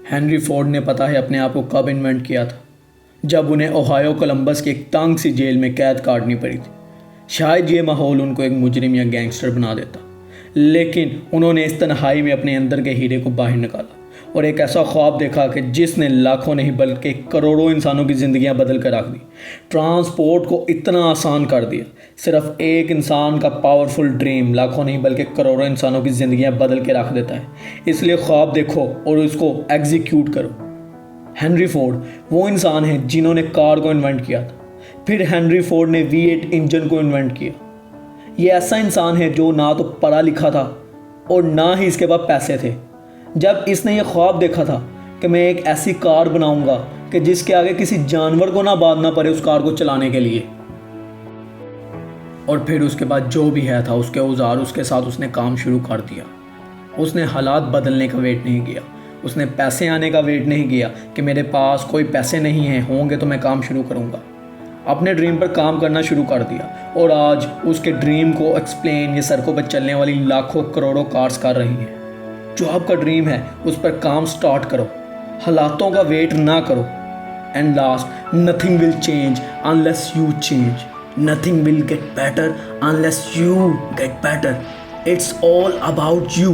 Henry Ford ने पता है अपने आप को कब इन्वेंट किया था, जब उन्हें ओहायो कोलंबस की एक तंग सी जेल में कैद काटनी पड़ी थी। शायद ये माहौल उनको एक मुजरिम या गैंगस्टर बना देता, लेकिन उन्होंने इस तन्हाई में अपने अंदर के हीरे को बाहर निकाला और एक ऐसा ख्वाब देखा कि जिसने लाखों नहीं बल्कि करोड़ों इंसानों की ज़िंदगियां बदल कर रख दी। ट्रांसपोर्ट को इतना आसान कर दिया। सिर्फ एक इंसान का पावरफुल ड्रीम लाखों नहीं बल्कि करोड़ों इंसानों की ज़िंदगियां बदल के रख देता है। इसलिए ख्वाब देखो और उसको एग्जीक्यूट करो। हेनरी फोर्ड वो इंसान है जिन्होंने कार को इन्वेंट किया था। फिर हेनरी फोर्ड ने V8 इंजन को इन्वेंट किया। ये ऐसा इंसान है जो ना तो पढ़ा लिखा था और ना ही इसके पास पैसे थे। जब इसने ये ख्वाब देखा था कि मैं एक ऐसी कार बनाऊंगा कि जिसके आगे किसी जानवर को ना बांधना पड़े उस कार को चलाने के लिए, और फिर उसके बाद जो भी है था उसके औजार उसके साथ उसने काम शुरू कर दिया। उसने हालात बदलने का वेट नहीं किया, उसने पैसे आने का वेट नहीं किया कि मेरे पास कोई पैसे नहीं हैं, होंगे तो मैं काम शुरू करूंगा। अपने ड्रीम पर काम करना शुरू कर दिया और आज उसके ड्रीम को एक्सप्लेन ये सड़कों पर चलने वाली लाखों करोड़ों कार्स कर रही हैं। जो आपका ड्रीम है उस पर काम स्टार्ट करो, हालातों का वेट ना करो। And last, nothing will change unless you change, nothing will get better unless you get better. It's all about you.